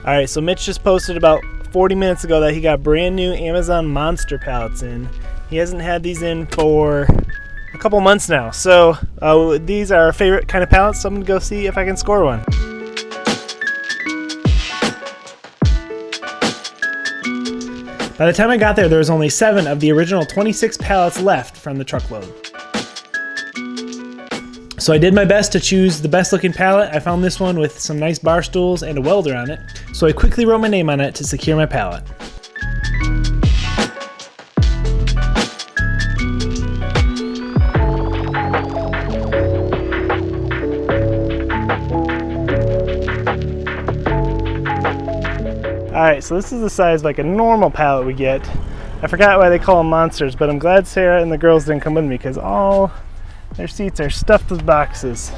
All right, so Mitch just posted about 40 minutes ago that he got brand new Amazon Monster pallets in. He hasn't had these in for a couple months now. So these are our favorite kind of pallets, so I'm gonna go see if I can score one. By the time I got there was only 7 of the original 26 pallets left from the truckload. So I did my best to choose the best looking pallet. I found this one with some nice bar stools and a welder on it. So I quickly wrote my name on it to secure my pallet. Alright, so this is the size of like a normal pallet we get. I forgot why they call them monsters, but I'm glad Sarah and the girls didn't come with me because all their seats are stuffed with boxes.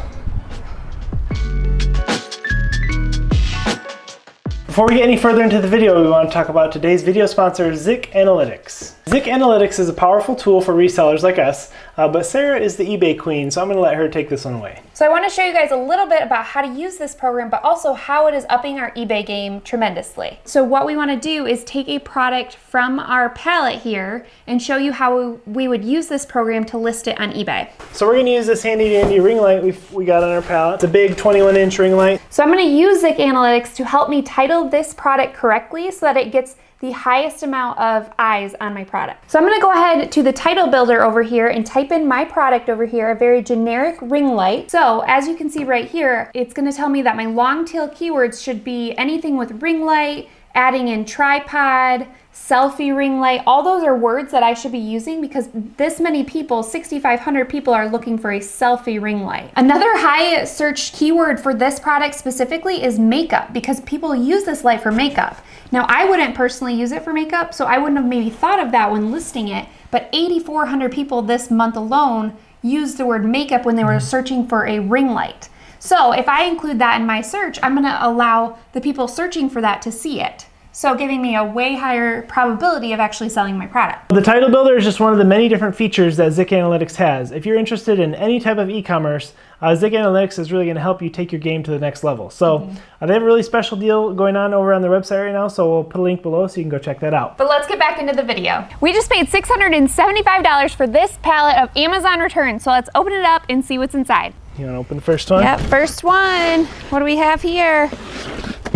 Before we get any further into the video, we want to talk about today's video sponsor, Zik Analytics. Zik Analytics is a powerful tool for resellers like us, but Sarah is the eBay queen, so I'm going to let her take this one away. So I want to show you guys a little bit about how to use this program, but also how it is upping our eBay game tremendously. So what we want to do is take a product from our pallet here and show you how we would use this program to list it on eBay. So we're going to use this handy dandy ring light we got on our pallet. It's a big 21-inch ring light. So I'm going to use Zik Analytics to help me title this product correctly so that it gets the highest amount of eyes on my product. So I'm going to go ahead to the title builder over here and type in my product over here, a very generic ring light. So as you can see right here, it's going to tell me that my long tail keywords should be anything with ring light, adding in tripod, selfie ring light. All those are words that I should be using because this many people, 6,500 people, are looking for a selfie ring light. Another high searched keyword for this product specifically is makeup, because people use this light for makeup. Now I wouldn't personally use it for makeup, so I wouldn't have maybe thought of that when listing it, but 8,400 people this month alone used the word makeup when they were searching for a ring light. So if I include that in my search, I'm going to allow the people searching for that to see it. So giving me a way higher probability of actually selling my product. The title builder is just one of the many different features that Zik Analytics has. If you're interested in any type of e-commerce, Zik Analytics is really going to help you take your game to the next level. So they have a really special deal going on over on their website right now, so we'll put a link below so you can go check that out. But let's get back into the video. We just paid $675 for this pallet of Amazon returns, so let's open it up and see what's inside. You want to open the first one? Yep, first one. What do we have here?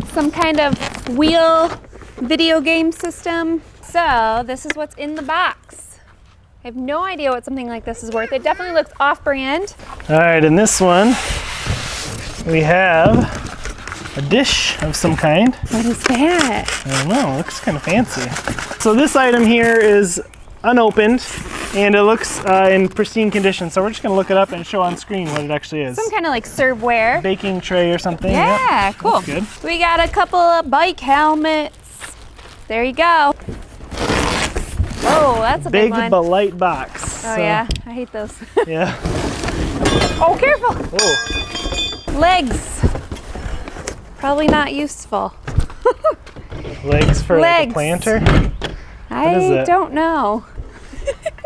Some kind of wheel video game system. So this is what's in the box. I have no idea what something like this is worth. It definitely looks off-brand. All right, in this one, we have a dish of some kind. What is that? I don't know, it looks kind of fancy. So this item here is unopened, and it looks in pristine condition. So we're just gonna look it up and show on screen what it actually is. Some kind of like serveware. Baking tray or something. Yeah, yep. cool. Good. We got a couple of bike helmets. There you go. Oh, that's a big one. Big but light box. Oh yeah, I hate those. Yeah. Oh, careful. Oh. Legs. Probably not useful. Legs for like a planter? I don't know.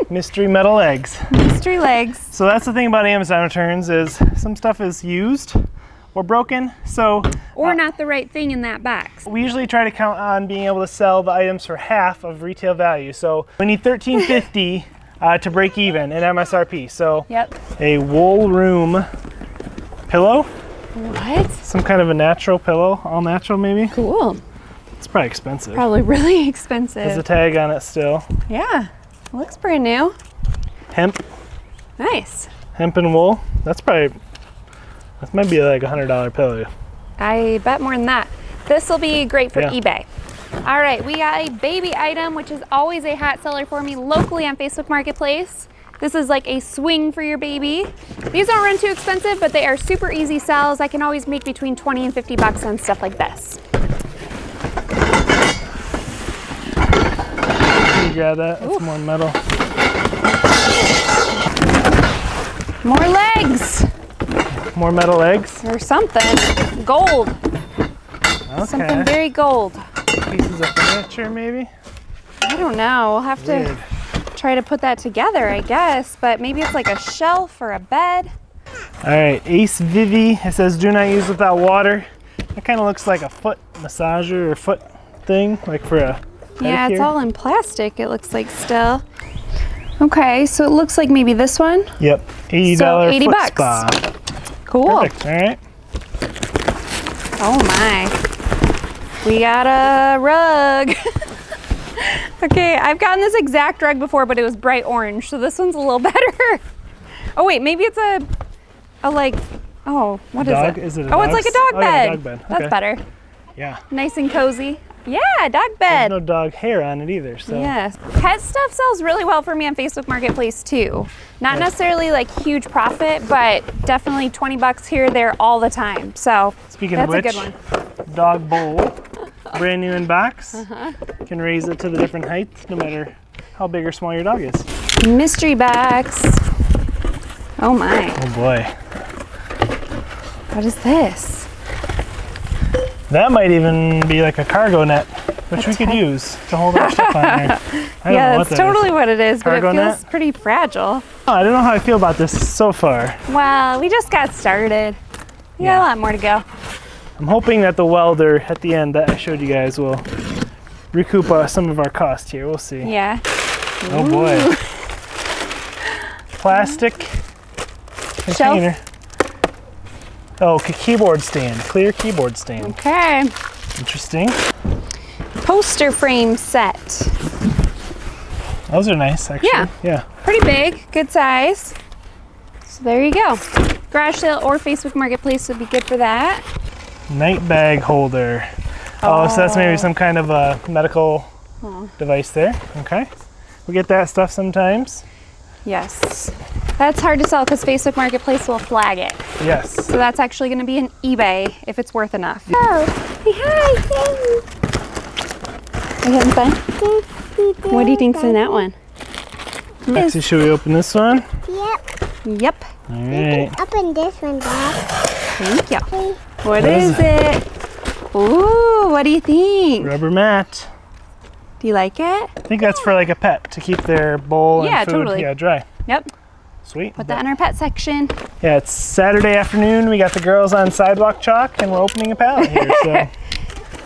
Mystery metal legs. Mystery legs. So that's the thing about Amazon returns is some stuff is used or broken, so or not the right thing in that box. We usually try to count on being able to sell the items for half of retail value. So we need $13.50 to break even in MSRP. So a wool room pillow. What? Some kind of a natural pillow, all natural maybe. Cool. It's probably expensive. Probably really expensive. There's a tag on it still. Yeah, it looks brand new. Hemp. Nice. Hemp and wool. That might be like a $100 pillow. I bet more than that. This will be great for eBay. All right, we got a baby item, which is always a hot seller for me locally on Facebook Marketplace. This is like a swing for your baby. These don't run too expensive, but they are super easy sells. I can always make between 20 and 50 bucks on stuff like this. Can you grab that? That's more metal. More legs. More metal legs? Or something. Gold. Okay. Something very gold. Pieces of furniture, maybe? I don't know. We'll have to try to put that together, I guess. But maybe it's like a shelf or a bed. All right, Ace Vivi. It says do not use without water. It kind of looks like a foot massager or foot thing, like for a Yeah, pedicure. it's all in plastic, it looks like still. Okay, so it looks like maybe this one. Yep, $80 So, 80 foot bucks. spa. Cool. Perfect, all right. Oh my. We got a rug. Okay, I've gotten this exact rug before, but it was bright orange, so this one's a little better. Oh wait, maybe it's a like, oh, what is Dog? it? Is it a Oh, it's dog's- like a dog oh, bed. yeah, dog bed. That's Okay. better. Yeah. Nice and cozy. Yeah, dog There's bed. no dog hair on it either, so. Yes. Pet stuff sells really well for me on Facebook Marketplace too. Not necessarily like huge profit, but definitely 20 bucks here or there all the time. So Speaking that's of which, a good one. dog bowl, brand new in box. Can raise it to the different heights, no matter how big or small your dog is. Mystery box. Oh my. Oh boy. What is this? That might even be like a cargo net, which we could use to hold our stuff on there. I don't know Yeah, what that's that totally what it is, but it Cargo feels net? pretty fragile. Oh, I don't know how I feel about this so far. Well, we just got started. We got Yeah. a lot more to go. I'm hoping that the welder at the end that I showed you guys will recoup some of our cost here. We'll see. Yeah. Oh boy. Plastic container. Oh, keyboard stand. Clear keyboard stand. Okay. Interesting. Poster frame set. Those are nice, actually. Yeah. Yeah. Pretty big, good size. So there you go. Garage sale or Facebook Marketplace would be good for that. Night bag holder. Oh, so that's maybe some kind of a medical device there. Okay. We get that stuff sometimes. Yes. That's hard to sell because Facebook Marketplace will flag it. Yes. So that's actually going to be an eBay if it's worth enough. Oh, hey, hi. Are you having fun? What do you think's in that one? Lexi, should we open this one? Yep. Yep. All right. Open this one, Dad. Thank you. What What is is it? Ooh, what do you think? Rubber mat. Do you like it? I think that's for like a pet to keep their bowl Yeah, and food totally. dry. Yep. Sweet. Put that in our pet section. Yeah, it's Saturday afternoon. We got the girls on sidewalk chalk and we're opening a pallet here. So,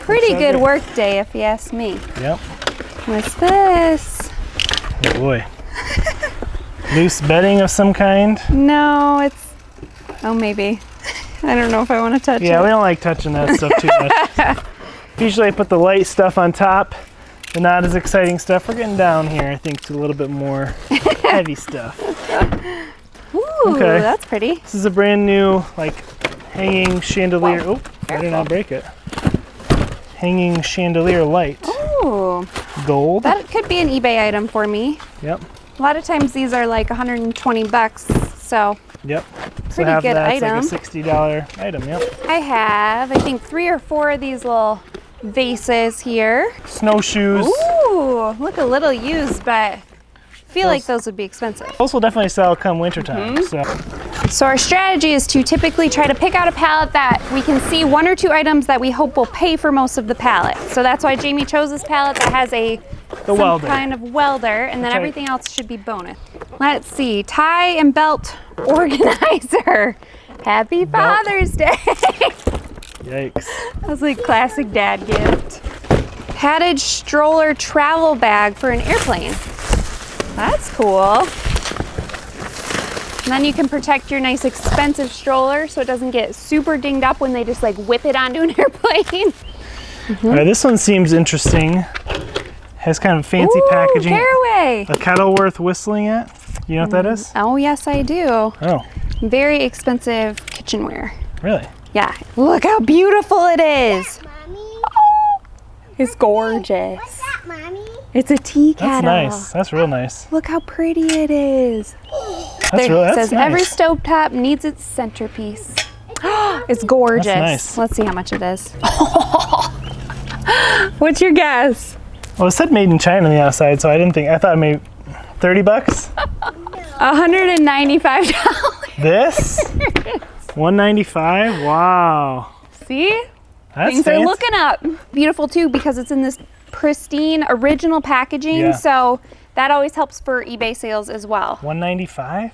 Pretty so good good. work day if you ask me. yep. What's this? Oh boy. Loose bedding of some kind. No, it's, oh, maybe. I don't know if I want to touch Yeah, it. we don't like touching that stuff too much. Usually I put the light stuff on top, the not as exciting stuff. We're getting down here, I think, to a little bit more heavy stuff. Ooh, Okay. that's pretty. This is a brand new, like, hanging chandelier. Oh, I did not break it. Hanging chandelier light. Ooh, Gold. that could be an eBay item for me. Yep. A lot of times these are like 120 bucks, so Yep. So Pretty half good that's item. like a $60 item. Yep. I have, I think, 3 or 4 of these little vases here. Snowshoes. Ooh, look a little used, but I feel like those would be expensive. Those will definitely sell come wintertime. Mm-hmm. So So our strategy is to typically try to pick out a pallet that we can see 1 or 2 items that we hope will pay for most of the pallet. So that's why Jamie chose this pallet that has some welder. kind of welder, and then right. everything else should be bonus. Let's see, tie and belt organizer. Happy Father's Day. Yikes. That's like classic dad gift. Padded stroller travel bag for an airplane. That's cool. And then you can protect your nice expensive stroller so it doesn't get super dinged up when they just like whip it onto an airplane. All right, this one seems interesting. Has kind of fancy Ooh, packaging. Caraway. A kettle worth whistling at. You know what that is? Oh yes, I do. Oh, Very expensive kitchenware. really? Yeah, look how beautiful it is. Mommy? It's gorgeous. What's that, Mommy? It's a tea That's kettle. nice. That's real nice. Look how pretty it is. That's real. It That's says every nice. stovetop needs its centerpiece. It's gorgeous. That's nice. Let's see how much it is. What's your guess? Well, it said made in China on the outside, so I didn't think. I thought maybe 30 bucks. $195. This? 195. Wow. See? That's Things fancy. are looking up. Beautiful too because it's in this pristine original packaging, Yeah. so that always helps for eBay sales as well. 195.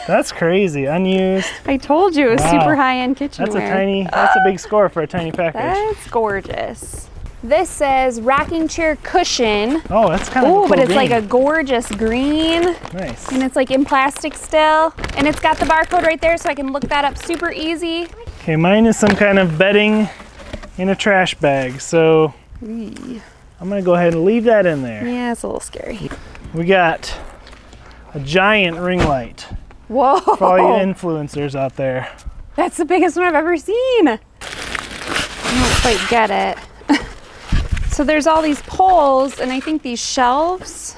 That's crazy. Unused. I told you it was Wow. super high-end kitchenware. That's a big score for a tiny package. That's gorgeous. This says rocking chair cushion. Oh, that's kind of a Oh, cool but it's green. like a gorgeous green. Nice. And it's like in plastic still. And it's got the barcode right there so I can look that up super easy. Okay, mine is some kind of bedding in a trash bag. So Eee. I'm gonna go ahead and leave that in there. Yeah, it's a little scary. We got a giant ring light Whoa. for all you influencers out there. That's the biggest one I've ever seen. I don't quite get it. So there's all these poles and I think these shelves,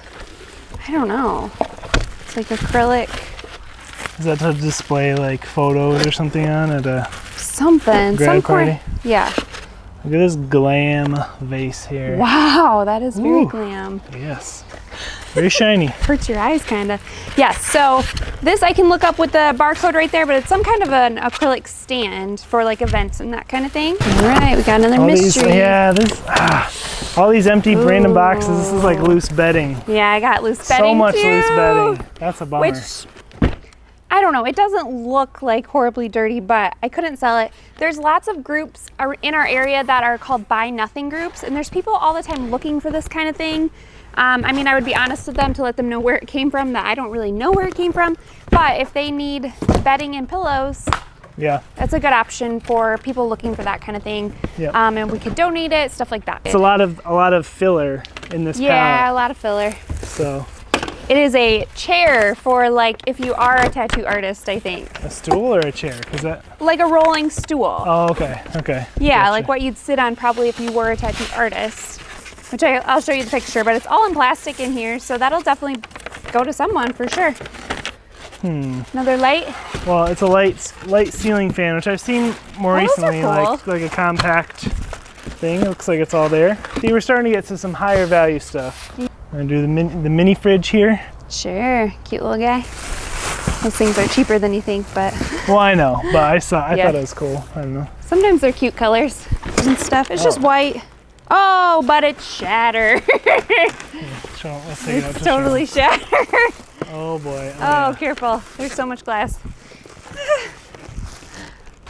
I don't know. It's like acrylic. Is that to display like photos or something on at a Something. grad party? Yeah. Look at this glam vase here. Wow, that is very Ooh. glam. Yes. Very shiny. Hurts your eyes kind of. Yes, so this I can look up with the barcode right there, but it's some kind of an acrylic stand for like events and that kind of thing. All right, we got another mystery. All these empty random boxes. This is like loose bedding. Yeah, I got loose bedding So much too. loose bedding. That's a bummer. Which, I don't know, it doesn't look like horribly dirty, but I couldn't sell it. There's lots of groups in our area that are called buy nothing groups, and there's people all the time looking for this kind of thing. I mean, I would be honest with them to let them know where it came from, that I don't really know where it came from, but if they need bedding and pillows, yeah. that's a good option for people looking for that kind of thing. Yep. And we could donate it, stuff like that. It's a lot of filler in this Yeah, palette. a lot of filler. So It is a chair for like if you are a tattoo artist, I think. a stool or a chair? Is that? Like a rolling stool. Oh, okay. Okay. Yeah, Gotcha. like what you'd sit on probably if you were a tattoo artist. Which I'll show you the picture, but it's all in plastic in here, so that'll definitely go to someone for sure. Another light. Well, it's a light ceiling fan, which I've seen more Oh, those are recently, cool. like a compact thing. It looks like it's all there. See, we're starting to get to some higher value stuff. I'm gonna do the mini fridge here. Sure, cute little guy. Those things are cheaper than you think, but Well, I know, but I thought it was cool. I don't know. sometimes they're cute colors and stuff. It's just white. Oh, but it's shattered. Let's take it out It's to totally shattered. show. Oh boy. Oh, yeah. careful. There's so much glass.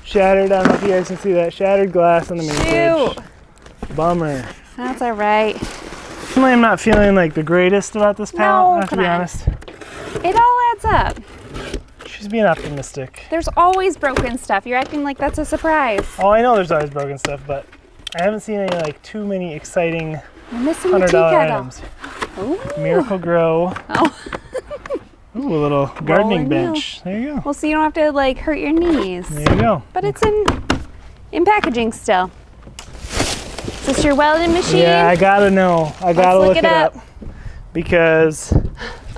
Shattered. I don't know if you guys can see that. Shattered glass on the mini Shoot. fridge. Bummer. That's all right. Personally, I'm not feeling like the greatest about this palette. I have to come be on. honest. It all adds up. She's being optimistic. There's always broken stuff. You're acting like that's a surprise. Oh, I know there's always broken stuff, but I haven't seen any like too many exciting You're missing the $100 tea kettle. items. Ooh. Miracle Grow. Oh. Ooh, a little gardening Rolling wheel. bench. There you go. Well, so you don't have to like hurt your knees. There you go. But it's in packaging still. Is this your welding machine? Yeah, I gotta know. I gotta Let's look it up because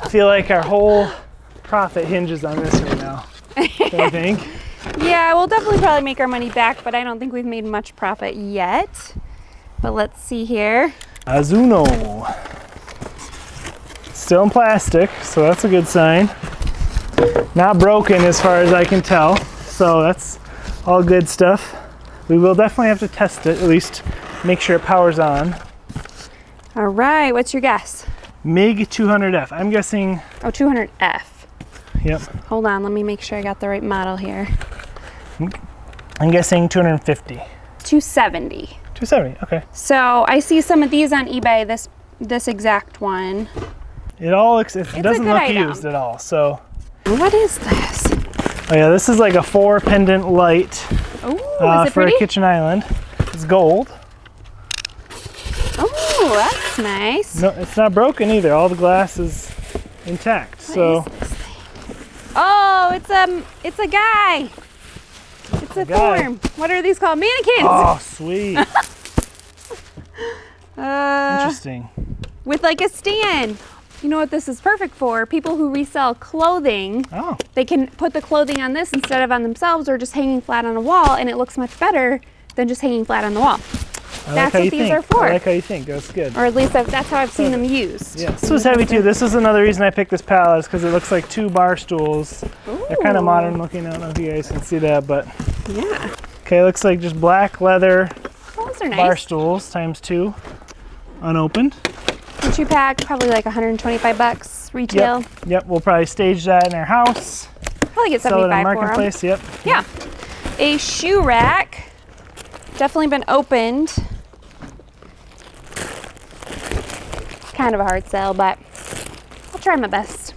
I feel like our whole profit hinges on this right now. Don't you think? Yeah, we'll definitely probably make our money back, but I don't think we've made much profit yet. But let's see here. Azuno. Still in plastic, so that's a good sign. Not broken as far as I can tell, so that's all good stuff. We will definitely have to test it, at least make sure it powers on. All right, what's your guess? MiG 200F. I'm guessing, Oh, 200F. yep, Hold on, let me make sure I got the right model here. I'm guessing 250. 270. 270, okay. So I see some of these on eBay, this exact one. It doesn't good look item. used at all, so. What is this? Oh yeah, this is like a 4 pendant light Ooh, is it for pretty? a kitchen island. It's gold. Oh, that's nice. No, it's not broken either. All the glass is intact. So What is this thing? Oh, it's a guy. It's a guy. form. What are these called? Mannequins. oh, sweet. Interesting. With like a stand. You know what this is perfect for? People who resell clothing. Oh, They can put the clothing on this instead of on themselves or just hanging flat on a wall, and it looks much better than just hanging flat on the wall. I like That's how what you these think. are for. I like how you think. That's good. Or at least that's how I've seen them used. Yeah, this was heavy too. This is another reason I picked this palette, is because it looks like 2 bar stools. They're kind of Ooh. modern looking. I don't know if you guys can see that, but Yeah. okay, looks like just black leather Those are bar nice. stools times 2, unopened. The 2-pack, probably like 125 bucks. $75 retail. Yep, we'll probably stage that in our house. Probably get Sell it on 75 for 'em. Marketplace, yep. Yeah. A shoe rack. Definitely been opened. Kind of a hard sell, but I'll try my best.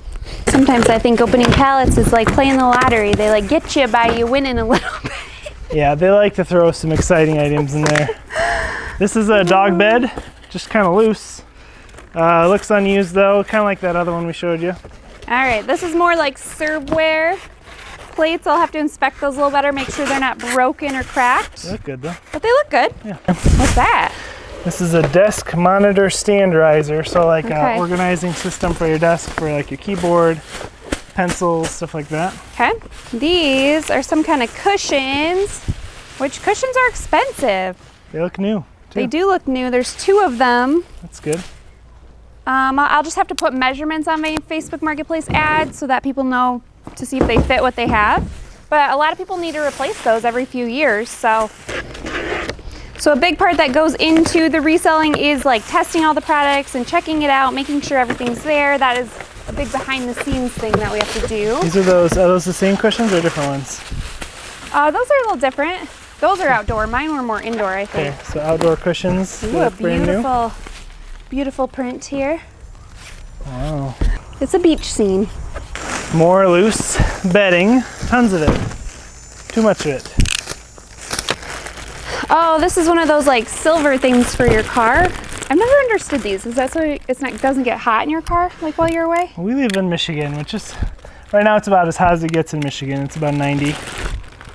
Sometimes I think opening pallets is like playing the lottery. They like get you by you winning a little bit. Yeah, they like to throw some exciting items in there. This is a dog bed, just kind of loose. Looks unused though, kind of like that other one we showed you. All right, this is more like serveware plates. I'll have to inspect those a little better, make sure they're not broken or cracked. They look good though. But they look good. Yeah. What's that? This is a desk monitor stand riser, so like Okay. an organizing system for your desk for like your keyboard, pencils, stuff like that. Okay. These are some kind of cushions, which cushions are expensive. They look new too. They do look new. There's 2 of them. That's good. I'll just have to put measurements on my Facebook Marketplace ad so that people know to see if they fit what they have. But a lot of people need to replace those every few years. So a big part that goes into the reselling is like testing all the products and checking it out, making sure everything's there. That is a big behind the scenes thing that we have to do. Are those the same cushions or different ones? Those are a little different. Those are outdoor. Mine were more indoor, I think. Okay, so outdoor cushions. Ooh, a brand new. beautiful print here. Wow. It's a beach scene. More loose bedding. Tons of it. Too much of it. Oh, this is one of those like silver things for your car. I've never understood these. Is that so it doesn't get hot in your car like while you're away? We live in Michigan, which is right now it's about as hot as it gets in Michigan. It's about 90.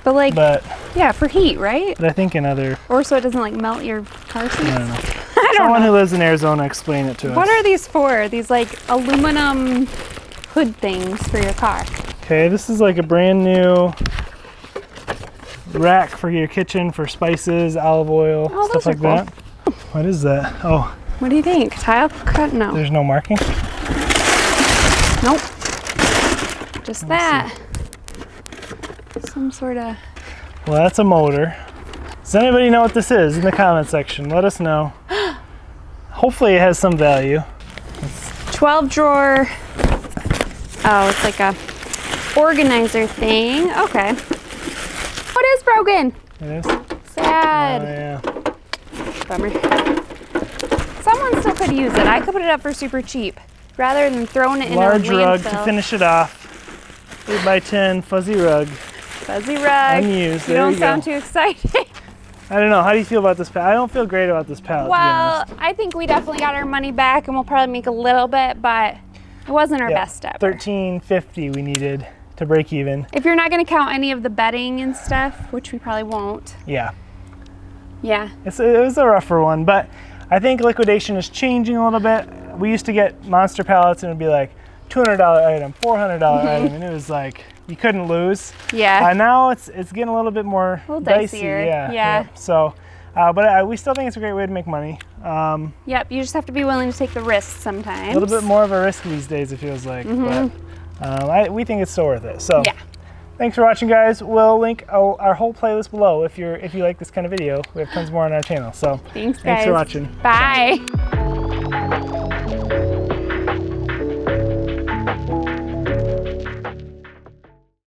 But like, But yeah, for heat, right? I think in other, Or so it doesn't like melt your car seats. I don't know. I don't Someone know. who lives in Arizona explain it to us. What are these for? These like aluminum hood things for your car. Okay, this is like a brand new rack for your kitchen for spices, olive oil, Oh, stuff those are like that. What is that? Oh, What do you think? Tile cut? No. there's no marking. Nope. Just that. Some sort of. Well, that's a motor. Does anybody know what this is? In the comment section, let us know. Hopefully it has some value. 12 drawer. Oh, it's like a organizer thing. Okay. What is broken? It is? Oh, Sad. yeah. Bummer. Someone still could use it. I could put it up for super cheap rather than throwing it in Large a rug to landfill. finish it off. 8x10 fuzzy rug. Fuzzy rug. Unused. You There don't you sound go. too excited. I don't know. How do you feel about this pallet? I don't feel great about this pallet, to be Well, honest. I think we definitely got our money back and we'll probably make a little bit, but it wasn't our Yeah, best step. $13.50 we needed to break even. If you're not going to count any of the bedding and stuff, which we probably won't. Yeah. Yeah. It was a rougher one, but I think liquidation is changing a little bit. We used to get monster pallets and it'd be like $200 item, $400 item, and it was like you couldn't lose. Yeah. Now it's getting a little bit more A little dicey. dicier, Yeah. yeah. So, but we still think it's a great way to make money. Yep. You just have to be willing to take the risks sometimes. A little bit more of a risk these days, it feels like, but we think it's still worth it. So. Yeah. Thanks for watching, guys. We'll link our whole playlist below if you like this kind of video. We have tons more on our channel. So Thanks, guys. for watching. Bye.